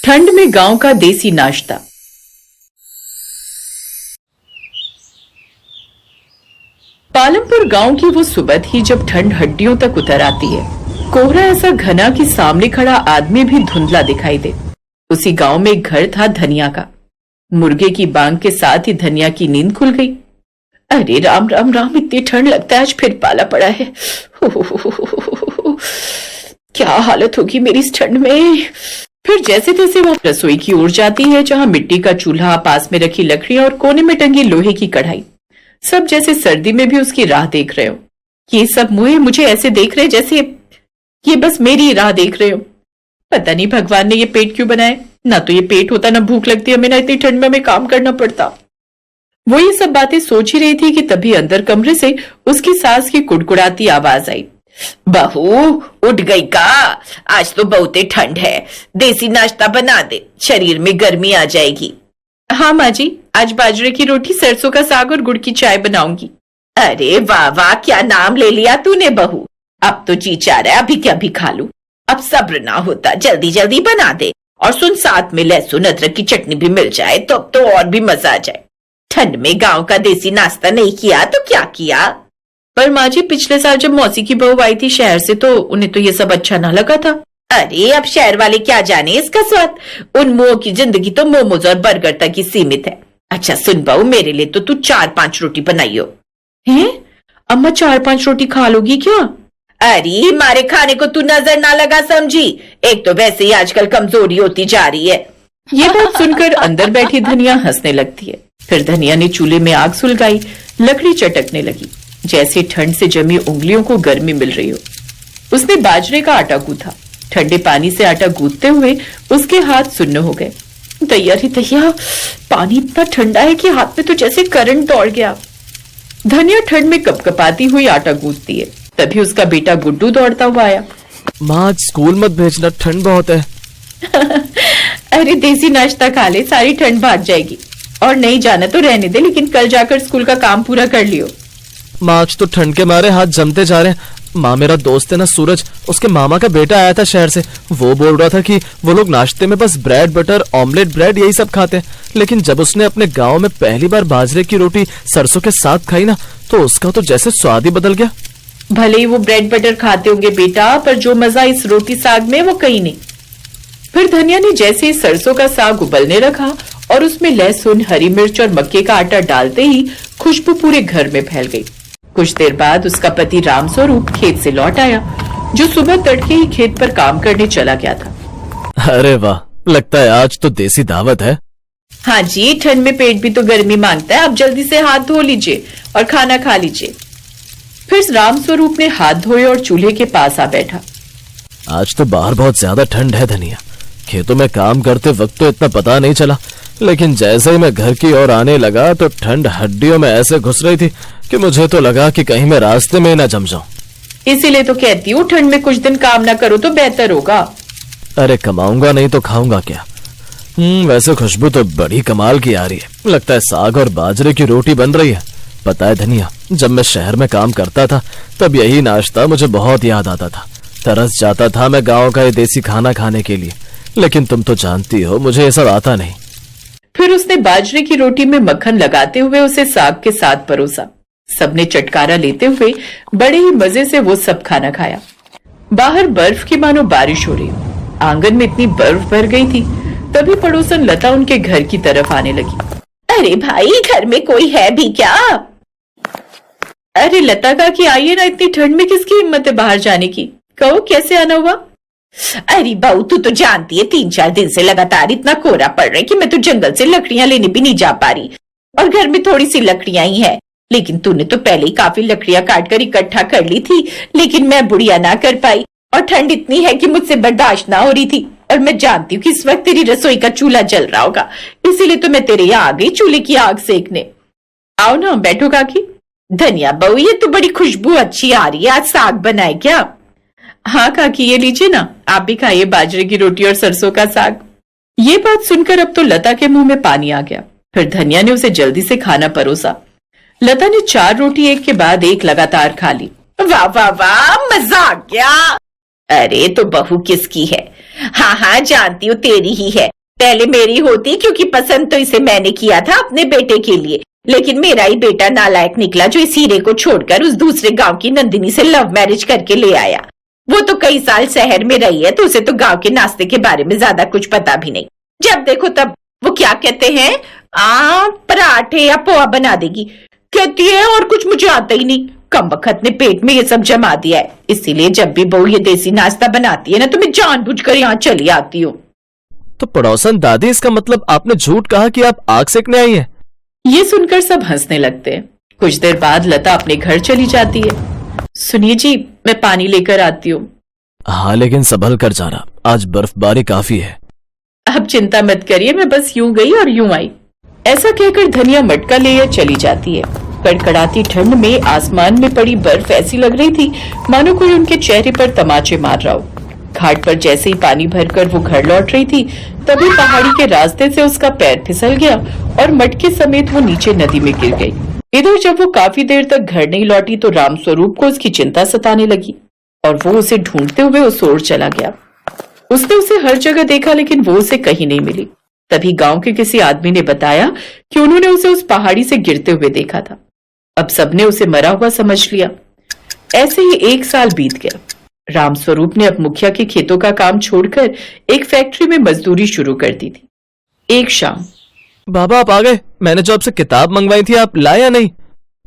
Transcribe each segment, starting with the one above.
ठंड में गांव का देसी नाश्ता। पालमपुर गांव की वो सुबह थी जब ठंड हड्डियों तक उतर आती है। कोहरा ऐसा घना कि सामने खड़ा आदमी भी धुंधला दिखाई दे। उसी गांव में एक घर था धनिया का। मुर्गे की बांग के साथ ही धनिया की नींद खुल गई। अरे राम राम राम, इतनी ठंड लगता है आज फिर पाला पड़ा है। क्या हालत होगी मेरी इस ठंड में। फिर जैसे तैसे वो रसोई की ओर जाती है, जहां मिट्टी का चूल्हा, पास में रखी लकड़ियां और कोने में टंगी लोहे की कढ़ाई, सब जैसे सर्दी में भी उसकी राह देख रहे हो। ये सब मुझे ऐसे देख रहे जैसे ये बस मेरी राह देख रहे हो। पता नहीं भगवान ने ये पेट क्यों बनाए। ना तो ये पेट होता, ना भूख लगती, हमें ना इतनी ठंड में हमें काम करना पड़ता। वो ये सब बातें सोच ही रही थी कि तभी अंदर कमरे से उसकी सास की कुड़कुड़ाती आवाज आई। बहू उठ गई का? आज तो बहुते ठंड है, देसी नाश्ता बना दे, शरीर में गर्मी आ जाएगी। हाँ माँ जी, आज बाजरे की रोटी, सरसों का साग और गुड़ की चाय बनाऊंगी। अरे वाह वाह, क्या नाम ले लिया तूने बहू। अब तो जी चाह रहा है अभी क्या भी खा लूं। अब सब्र ना होता, जल्दी जल्दी बना दे। और सुन, साथ में लहसुन अदरक की चटनी भी मिल जाए तो अब तो और भी मजा आ जाए। ठंड में गांव का देसी नाश्ता नहीं किया तो क्या किया? पर माँ जी, पिछले साल जब मौसी की बहू आई थी शहर से तो उन्हें तो ये सब अच्छा ना लगा था। अरे अब शहर वाले क्या जाने इसका स्वाद। उन मुंहों की जिंदगी तो मोमोज और बर्गर तक ही सीमित है। अच्छा सुन बहू, मेरे लिए तो तू 4-5 रोटी बनाइयो। हैं? अम्मा 4-5 रोटी खा लोगी क्या? अरे मारे खाने को तू नजर ना लगा समझी। एक तो वैसे ही आजकल कमजोरी होती जा रही है। ये बात सुनकर अंदर बैठी धनिया हंसने लगती है। फिर धनिया ने चूल्हे में आग सुलगाई, लकड़ी चटकने लगी, जैसे ठंड से जमी उंगलियों को गर्मी मिल रही हो। उसने बाजरे का आटा गूंथा। ठंडे पानी से आटा गूंथते हुए उसके हाथ सुन्न हो गए। दैया रे दैया, पानी इतना ठंडा है कि हाथ में तो जैसे करंट दौड़ गया। धनिया ठंड में कपकपाती हुई आटा गूंथती है। तभी उसका बेटा गुड्डू दौड़ता हुआ आया। माँ, स्कूल मत भेजना, ठंड बहुत है। अरे देसी नाश्ता खा ले, सारी ठंड भाग जाएगी। और नहीं जाना तो रहने दे, लेकिन कल जाकर स्कूल का काम पूरा कर लियो। माँ, आज तो ठंड के मारे हाथ जमते जा रहे हैं। माँ, मेरा दोस्त है ना सूरज, उसके मामा का बेटा आया था शहर से। वो बोल रहा था कि वो लोग नाश्ते में बस ब्रेड बटर, ऑमलेट ब्रेड यही सब खाते हैं। लेकिन जब उसने अपने गांव में पहली बार बाजरे की रोटी सरसों के साथ खाई ना, तो उसका तो जैसे स्वाद ही बदल गया। भले ही वो ब्रेड बटर खाते होंगे बेटा, पर जो मजा इस रोटी साग में वो कहीं नहीं। फिर धनिया ने जैसे ही सरसों का साग उबलने रखा और उसमें लहसुन, हरी मिर्च और मक्के का आटा डालते ही खुशबू पूरे घर में फैल गई। कुछ देर बाद उसका पति रामस्वरूप खेत से लौट आया, जो सुबह तड़के ही खेत पर काम करने चला गया था। अरे वाह, लगता है आज तो देसी दावत है। हाँ जी, ठंड में पेट भी तो गर्मी मांगता है। आप जल्दी से हाथ धो लीजिए और खाना खा लीजिए। फिर रामस्वरूप ने हाथ धोए और चूल्हे के पास आ बैठा। आज तो बाहर बहुत ज्यादा ठंड है धनिया। खेतों में काम करते वक्त तो इतना पता नहीं चला, लेकिन जैसे ही मैं घर की ओर आने लगा तो ठंड हड्डियों में ऐसे घुस रही थी कि मुझे तो लगा कि कहीं मैं रास्ते में न जम जाऊं। इसीलिए तो कहती हूँ ठंड में कुछ दिन काम ना करो तो बेहतर होगा। अरे कमाऊंगा नहीं तो खाऊंगा क्या? वैसे खुशबू तो बड़ी कमाल की आ रही है। लगता है साग और बाजरे की रोटी बन रही है। पता है धनिया, जब मैं शहर में काम करता था तब यही नाश्ता मुझे बहुत याद आता था। तरस जाता था मैं गांव का ये देसी खाना खाने के लिए। लेकिन तुम तो जानती हो मुझे ये सब आता नहीं। फिर उसने बाजरे की रोटी में मक्खन लगाते हुए उसे साग के साथ परोसा। सबने चटकारा लेते हुए बड़े ही मजे से वो सब खाना खाया। बाहर बर्फ की मानो बारिश हो रही। आंगन में इतनी बर्फ भर गई थी। तभी पड़ोसन लता उनके घर की तरफ आने लगी। अरे भाई, घर में कोई है भी क्या? अरे लता का कि आइए ना, इतनी ठंड में किसकी हिम्मत है बाहर जाने की। कहो कैसे आना हुआ? अरे बहू, तू तो जानती है 3-4 दिन से लगातार इतना कोहरा पड़ रहा है कि मैं तो जंगल से लकड़ियां लेने भी नहीं जा पा रही। और घर में थोड़ी सी लकड़ियां ही है। लेकिन तूने तो पहले ही काफी लकड़ियां काट कर इकट्ठा कर ली थी, लेकिन मैं बुढ़िया ना कर पाई। और ठंड इतनी है कि मुझसे बर्दाश्त ना हो रही थी। और मैं जानती हूँ कि इस वक्त तेरी रसोई का चूल्हा जल रहा होगा, इसीलिए तो मैं तेरे यहाँ आ गई चूल्हे की आग सेकने। आओ ना, बैठो काकी। धनिया बहू, ये तो बड़ी खुशबू अच्छी आ रही है। आज साग बनाए क्या? हाँ काकी, ये लीजिए ना, आप भी खाइए बाजरे की रोटी और सरसों का साग। ये बात सुनकर अब तो लता के मुंह में पानी आ गया। फिर धनिया ने उसे जल्दी से खाना परोसा। लता ने 4 रोटी एक के बाद एक लगातार खा ली। वाह वाह वाह, मजा आ गया। अरे तो बहू किसकी है? हाँ हाँ जानती हूँ, तेरी ही है। पहले मेरी होती, क्योंकि पसंद तो इसे मैंने किया था अपने बेटे के लिए, लेकिन मेरा ही बेटा नालायक निकला जो इस हीरे को छोड़कर उस दूसरे गांव की नंदिनी से लव मैरिज करके ले आया। वो तो कई साल शहर में रही है, तो उसे तो गांव के नाश्ते के बारे में ज्यादा कुछ पता भी नहीं। जब देखो तब वो क्या कहते हैं, पराठे या पोहा बना देगी कहती है, और कुछ मुझे आता ही नहीं। कमबख्त ने पेट में ये सब जमा दिया है, इसीलिए जब भी बहू ये देसी नाश्ता बनाती है ना, तो मैं जानबूझकर यहाँ चली आती हूँ। तो पड़ोसन दादी, इसका मतलब आपने झूठ कहा कि आप आग सेकने आई हैं? ये सुनकर सब हंसने लगते हैं। कुछ देर बाद लता अपने घर चली जाती है। सुनिए जी, मैं पानी लेकर आती हूँ। हाँ, लेकिन संभल कर जाना, आज बर्फबारी काफी है। अब चिंता मत करिए, मैं बस यूं गई और यूं आई। ऐसा कहकर धनिया मटका लेकर चली जाती है। कड़कड़ाती ठंड में आसमान में पड़ी बर्फ ऐसी लग रही थी मानो कोई उनके चेहरे पर तमाचे मार रहा हो। घाट पर जैसे ही पानी भरकर वो घर लौट रही थी, तभी पहाड़ी के रास्ते से उसका पैर फिसल गया और मटके समेत वो नीचे नदी में गिर गई। इधर जब वो काफी देर तक घर नहीं लौटी तो रामस्वरूप को उसकी चिंता सताने लगी और वो उसे ढूंढते हुए उस ओर चला गया। उसने उसे हर जगह देखा, लेकिन वो उसे कहीं नहीं मिली। तभी गांव के किसी आदमी ने बताया कि उन्होंने उसे उस पहाड़ी से गिरते हुए देखा था। अब सबने उसे मरा हुआ समझ लिया। ऐसे ही 1 साल बीत गया। रामस्वरूप ने अब मुखिया के खेतों का काम छोड़कर एक फैक्ट्री में मजदूरी शुरू कर दी थी। एक शाम, बाबा आप आ गए। मैंने जो आपसे किताब मंगवाई थी, आप लाए या नहीं?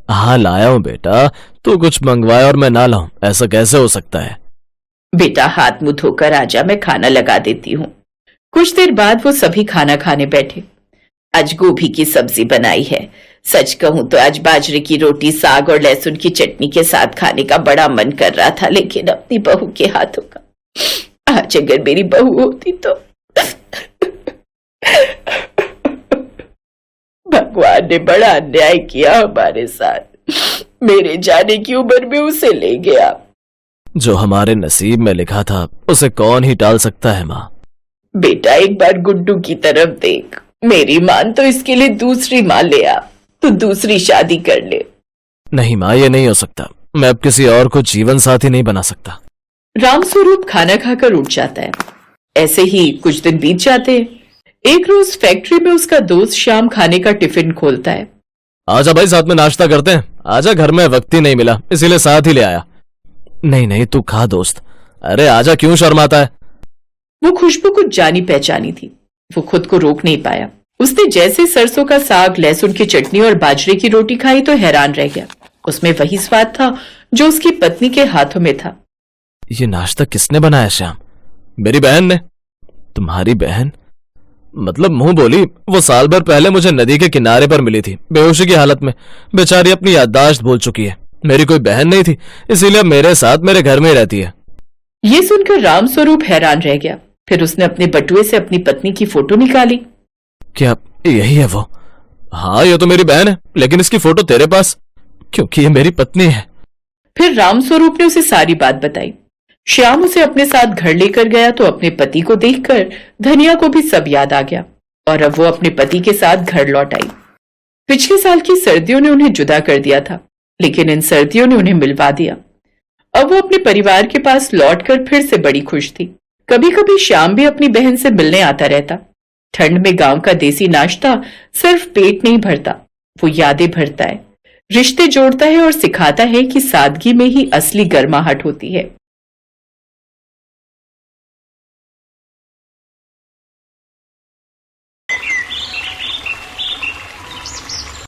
हाँ लाया हूँ बेटा, तू कुछ मंगवाया और मैं ना लाऊं, ऐसा कैसे हो सकता है? बेटा हाथ मुंह धोकर आजा, मैं खाना लगा देती हूँ। कुछ देर बाद वो सभी खाना खाने बैठे। आज गोभी की सब्जी बनाई है। सच कहूं तो आज बाजरे की रोटी, साग और लहसुन की चटनी के साथ खाने का बड़ा मन कर रहा था, लेकिन अपनी बहू के हाथों का। आज अगर मेरी बहू होती तो। भगवान ने बड़ा अन्याय किया हमारे साथ। मेरे जाने की उम्र में उसे ले गया। जो हमारे नसीब में लिखा था उसे कौन ही टाल सकता है माँ। बेटा एक बार गुड्डू की तरफ देख। मेरी मान तो इसके लिए दूसरी माँ ले आ। तू दूसरी शादी कर ले। नहीं माँ, ये नहीं हो सकता। मैं अब किसी और को जीवन साथी नहीं बना सकता। रामस्वरूप खाना खाकर उठ जाता है। ऐसे ही कुछ दिन बीत जाते हैं। एक रोज फैक्ट्री में उसका दोस्त श्याम खाने का टिफिन खोलता है। आजा भाई, साथ में नाश्ता करते हैं। आजा, घर में वक्त ही नहीं मिला, इसीलिए साथ ही ले आया। नहीं नहीं, तू खा दोस्त। अरे आजा, क्यों शर्माता है? वो खुशबू कुछ जानी पहचानी थी। वो खुद को रोक नहीं पाया। उसने जैसे सरसों का साग, लहसुन की चटनी और बाजरे की रोटी खाई तो हैरान रह गया। उसमें वही स्वाद था जो उसकी पत्नी के हाथों में था। ये नाश्ता किसने बनाया श्याम? मेरी बहन ने। तुम्हारी बहन? मतलब मुंह बोली। वो साल भर पहले मुझे नदी के किनारे पर मिली थी, बेहोशी की हालत में। बेचारी अपनी याददाश्त भूल चुकी है। मेरी कोई बहन नहीं थी, इसीलिए मेरे साथ मेरे घर में ही रहती है। ये सुनकर रामस्वरूप हैरान रह गया। फिर उसने अपने बटुए से अपनी पत्नी की फोटो निकाली। क्या यही है वो? हाँ, ये तो मेरी बहन है, लेकिन इसकी फोटो तेरे पास, क्योंकि ये मेरी पत्नी है। फिर रामस्वरूप ने उसे सारी बात बताई। श्याम उसे अपने साथ घर लेकर गया तो अपने पति को देखकर धनिया को भी सब याद आ गया और अब वो अपने पति के साथ घर लौट आई। पिछले साल की सर्दियों ने उन्हें जुदा कर दिया था, लेकिन इन सर्दियों ने उन्हें मिलवा दिया। अब वो अपने परिवार के पास लौटकर फिर से बड़ी खुश थी। कभी कभी श्याम भी अपनी बहन से मिलने आता रहता। ठंड में गांव का देसी नाश्ता सिर्फ पेट नहीं भरता, वो यादें भरता है, रिश्ते जोड़ता है और सिखाता है कि सादगी में ही असली गर्माहट होती है।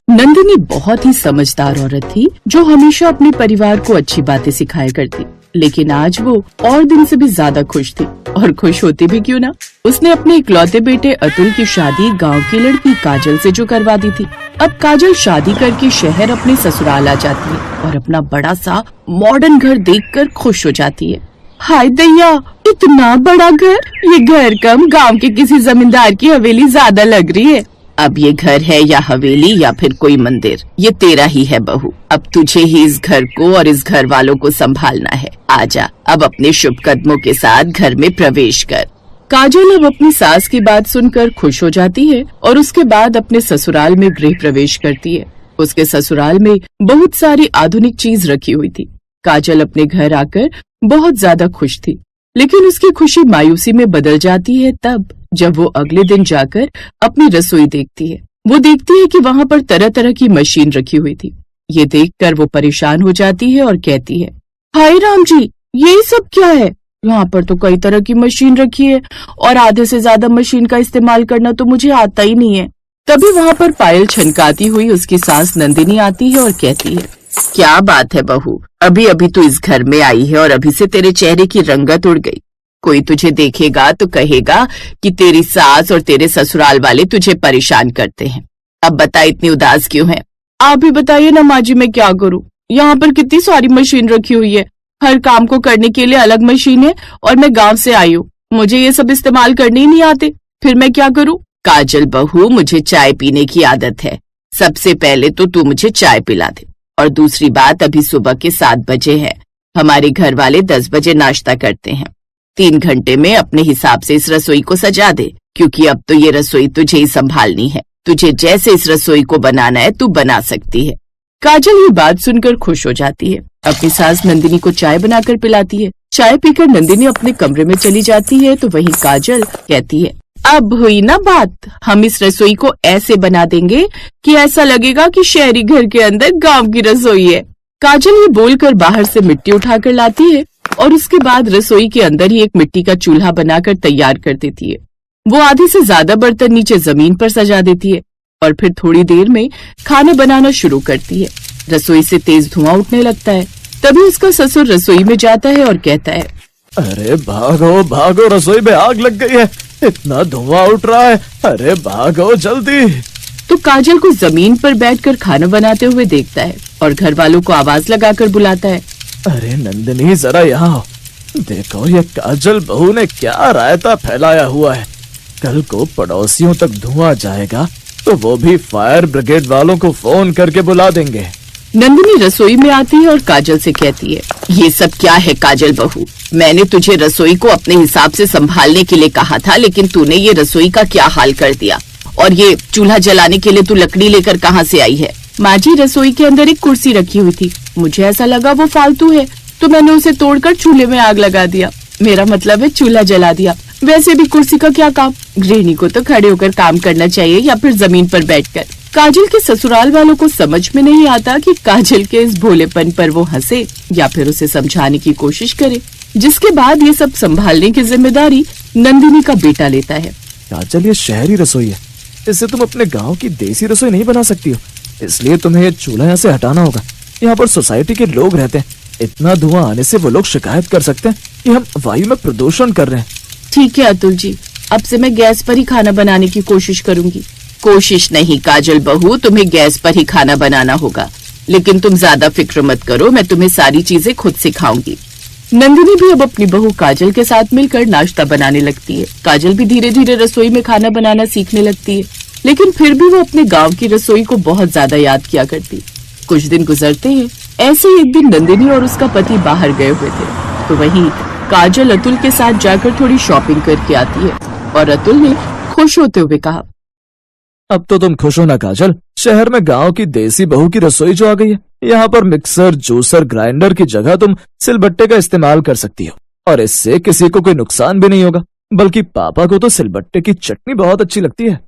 नंदिनी बहुत ही समझदार औरत थी जो हमेशा अपने परिवार को अच्छी बातें सिखाया करती। लेकिन आज वो और दिन से भी ज्यादा खुश थी, और खुश होती भी क्यों ना। उसने अपने इकलौते बेटे अतुल की शादी गांव की लड़की काजल से जो करवा दी थी। अब काजल शादी करके शहर अपने ससुराल आ जाती है और अपना बड़ा सा मॉडर्न घर देखकर खुश हो जाती है। हाय दैया, इतना बड़ा घर! ये घर कम गांव के किसी जमींदार की हवेली ज्यादा लग रही है। अब ये घर है या हवेली या फिर कोई मंदिर, ये तेरा ही है बहू। अब तुझे ही इस घर को और इस घर वालों को संभालना है। आजा, अब अपने शुभ कदमों के साथ घर में प्रवेश कर। काजल अब अपनी सास की बात सुनकर खुश हो जाती है और उसके बाद अपने ससुराल में गृह प्रवेश करती है। उसके ससुराल में बहुत सारी आधुनिक चीज रखी हुई थी। काजल अपने घर आकर बहुत ज्यादा खुश थी, लेकिन उसकी खुशी मायूसी में बदल जाती है तब जब वो अगले दिन जाकर अपनी रसोई देखती है, वो देखती है कि वहां पर तरह तरह की मशीन रखी हुई थी। ये देखकर वो परेशान हो जाती है और कहती है, हाय राम जी, यही सब क्या है? यहाँ पर तो कई तरह की मशीन रखी है और आधे से ज्यादा मशीन का इस्तेमाल करना तो मुझे आता ही नहीं है। तभी वहां पर पायल छनकाती हुई उसकी सास नंदिनी आती है और कहती है, क्या बात है बहू, अभी अभी तू इस घर में आई है और अभी से तेरे चेहरे की रंगत उड़ गई। कोई तुझे देखेगा तो कहेगा कि तेरी सास और तेरे ससुराल वाले तुझे परेशान करते हैं। अब बता, इतनी उदास क्यों है? आप ही बताइए ना माँ जी, मैं क्या करूँ? यहाँ पर कितनी सारी मशीन रखी हुई है, हर काम को करने के लिए अलग मशीन है और मैं गांव से आई हूँ, मुझे ये सब इस्तेमाल करने ही नहीं आते, फिर मैं क्या करूँ? काजल बहू, मुझे चाय पीने की आदत है। सबसे पहले तो तू मुझे चाय पिला दे, और दूसरी बात, अभी सुबह के 7 बजे है, हमारे घर वाले 10 बजे नाश्ता करते हैं। 3 घंटे में अपने हिसाब से इस रसोई को सजा दे, क्योंकि अब तो ये रसोई तुझे ही संभालनी है। तुझे जैसे इस रसोई को बनाना है तू बना सकती है। काजल ये बात सुनकर खुश हो जाती है, अपनी सास नंदिनी को चाय बनाकर पिलाती है। चाय पीकर नंदिनी अपने कमरे में चली जाती है तो वहीं काजल कहती है, अब हुई ना बात, हम इस रसोई को ऐसे बना देंगे कि ऐसा लगेगा कि शहरी घर के अंदर गांव की रसोई है। काजल ये बोलकर बाहर से मिट्टी उठाकर लाती है और उसके बाद रसोई के अंदर ही एक मिट्टी का चूल्हा बनाकर तैयार कर देती है। वो आधे से ज्यादा बर्तन नीचे जमीन पर सजा देती है और फिर थोड़ी देर में खाना बनाना शुरू करती है। रसोई से तेज धुआं उठने लगता है। तभी उसका ससुर रसोई में जाता है और कहता है, अरे भागो भागो, रसोई में आग लग गई है, इतना धुआं उठ रहा है, अरे भागो जल्दी। तो काजल को जमीन पर बैठकर खाना बनाते हुए देखता है और घर वालों को आवाज लगाकर बुलाता है, अरे नंदिनी, जरा यहाँ आओ, देखो ये काजल बहू ने क्या रायता फैलाया हुआ है। कल को पड़ोसियों तक धुआं जाएगा तो वो भी फायर ब्रिगेड वालों को फोन करके बुला देंगे। नंदिनी रसोई में आती है और काजल से कहती है, ये सब क्या है काजल बहू? मैंने तुझे रसोई को अपने हिसाब से संभालने के लिए कहा था, लेकिन तूने ये रसोई का क्या हाल कर दिया। और ये चूल्हा जलाने के लिए तू लकड़ी लेकर कहाँ से आई है? माँ जी, रसोई के अंदर एक कुर्सी रखी हुई थी, मुझे ऐसा लगा वो फालतू है तो मैंने उसे तोड़कर चूल्हे में आग लगा दिया। मेरा मतलब है चूल्हा जला दिया। वैसे भी कुर्सी का क्या काम, गृहिणी को तो खड़े होकर काम करना चाहिए या फिर जमीन पर बैठकर। काजल के ससुराल वालों को समझ में नहीं आता कि काजल के इस भोलेपन पर वो हंसे या फिर उसे समझाने की कोशिश करे, जिसके बाद ये सब संभालने की जिम्मेदारी नंदिनी का बेटा लेता है। काजल, ये शहरी रसोई है, इससे तुम अपने गांव की देसी रसोई नहीं बना सकती हो, इसलिए तुम्हें ये चूल्हा यहाँ से हटाना होगा। यहाँ पर सोसाइटी के लोग रहते हैं, इतना धुआं आने से वो लोग शिकायत कर सकते हैं कि हम वायु में प्रदूषण कर रहे हैं। ठीक है अतुल जी, अब से मैं गैस पर ही खाना बनाने की कोशिश करूंगी। कोशिश नहीं काजल बहू, तुम्हें गैस पर ही खाना बनाना होगा, लेकिन तुम ज्यादा फिक्र मत करो, मैं तुम्हें सारी चीजें खुद सिखाऊंगी। नंदिनी भी अब अपनी बहू काजल के साथ मिलकर नाश्ता बनाने लगती है। काजल भी धीरे धीरे रसोई में खाना बनाना सीखने लगती है, लेकिन फिर भी वो अपने गांव की रसोई को बहुत ज्यादा याद किया करती। कुछ दिन गुजरते हैं। ऐसे ही एक दिन नंदिनी और उसका पति बाहर गए हुए थे, तो वहीं काजल अतुल के साथ जाकर थोड़ी शॉपिंग करके आती है और अतुल ने खुश होते हुए कहा, अब तो तुम खुश हो ना काजल, शहर में गांव की देसी बहू की रसोई जो आ गई है। यहाँ पर मिक्सर, जूसर, ग्राइंडर की जगह तुम सिलबट्टे का इस्तेमाल कर सकती हो और इससे किसी को कोई नुकसान भी नहीं होगा। बल्कि पापा को तो सिलबट्टे की चटनी बहुत अच्छी लगती है।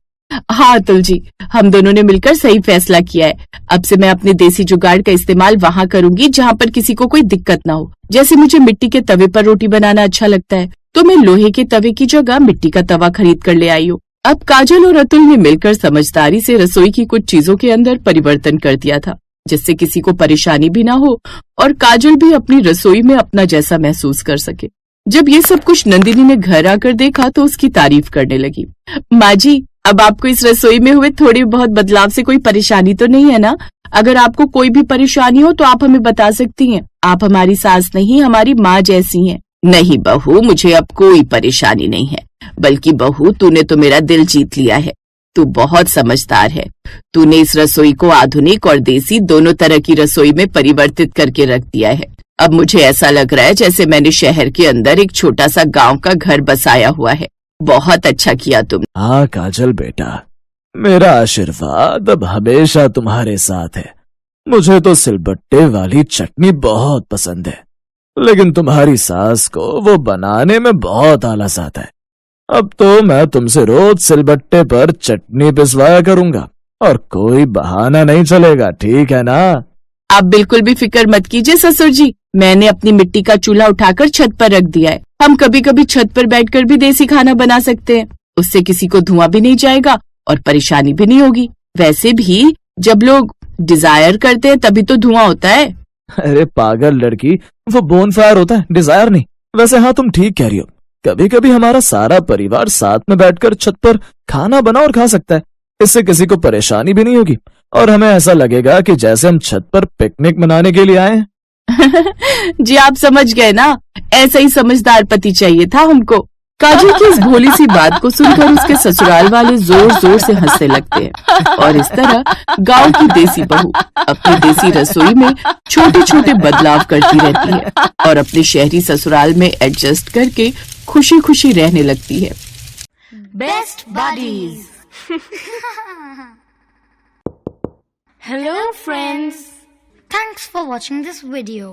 हाँ अतुल जी, हम दोनों ने मिलकर सही फैसला किया है। अब से मैं अपने देसी जुगाड़ का इस्तेमाल वहाँ करूंगी जहाँ पर किसी को कोई दिक्कत ना हो। जैसे मुझे मिट्टी के तवे पर रोटी बनाना अच्छा लगता है, तो मैं लोहे के तवे की जगह मिट्टी का तवा खरीद कर ले आई हूँ। अब काजल और अतुल ने मिलकर समझदारी से रसोई की कुछ चीजों के अंदर परिवर्तन कर दिया था, जिससे किसी को परेशानी भी ना हो और काजल भी अपनी रसोई में अपना जैसा महसूस कर सके। जब ये सब कुछ नंदिनी ने घर आकर देखा तो उसकी तारीफ करने लगी। माँ जी, अब आपको इस रसोई में हुए थोड़ी बहुत बदलाव से कोई परेशानी तो नहीं है ना? अगर आपको कोई भी परेशानी हो तो आप हमें बता सकती हैं। आप हमारी सास नहीं, हमारी माँ जैसी हैं। नहीं बहू, मुझे अब कोई परेशानी नहीं है, बल्कि बहू तूने तो मेरा दिल जीत लिया है। तू बहुत समझदार है। तूने इस रसोई को आधुनिक और देसी दोनों तरह की रसोई में परिवर्तित करके रख दिया है। अब मुझे ऐसा लग रहा है जैसे मैंने शहर के अंदर एक छोटा सा गांव का घर बसाया हुआ है। बहुत अच्छा किया तुम। हाँ काजल बेटा, मेरा आशीर्वाद अब हमेशा तुम्हारे साथ है। मुझे तो सिलबट्टे वाली चटनी बहुत पसंद है, लेकिन तुम्हारी सास को वो बनाने में बहुत आलस आता है। अब तो मैं तुमसे रोज सिलबट्टे पर चटनी पिसवाया करूंगा और कोई बहाना नहीं चलेगा, ठीक है ना? आप बिल्कुल भी फिक्र मत कीजिए ससुर जी, मैंने अपनी मिट्टी का चूल्हा उठाकर छत पर रख दिया है। हम कभी कभी छत पर बैठकर भी देसी खाना बना सकते हैं। उससे किसी को धुआं भी नहीं जाएगा और परेशानी भी नहीं होगी। वैसे भी जब लोग डिजायर करते हैं तभी तो धुआं होता है। अरे पागल लड़की, वो बोनफायर होता है, डिजायर नहीं। वैसे हाँ, तुम ठीक कह रही हो। कभी कभी हमारा सारा परिवार साथ में बैठकर छत पर खाना बना और खा सकता है। इससे किसी को परेशानी भी नहीं होगी और हमें ऐसा लगेगा कि जैसे हम छत पर पिकनिक मनाने के लिए आए हैं। जी आप समझ गए ना, ऐसा ही समझदार पति चाहिए था हमको। काजल की इस भोली सी बात को सुनकर उसके ससुराल वाले जोर जोर से हंसने लगते हैं और इस तरह गांव की देसी बहू अपनी देसी रसोई में छोटे छोटे बदलाव करती रहती है और अपने शहरी ससुराल में एडजस्ट करके खुशी खुशी रहने लगती है। Best buddies. Hello friends, Thanks for watching this video.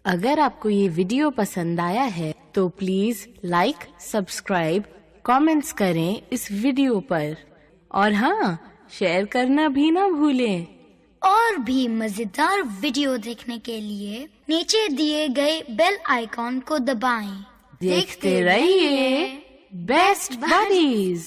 अगर आपको ये वीडियो पसंद आया है तो प्लीज लाइक, सब्सक्राइब, कमेंट्स करें इस वीडियो पर और हाँ, शेयर करना भी ना भूलें। और भी मजेदार वीडियो देखने के लिए नीचे दिए गए बेल आइकॉन को दबाएं। देखते रहिए बेस्ट बडीज।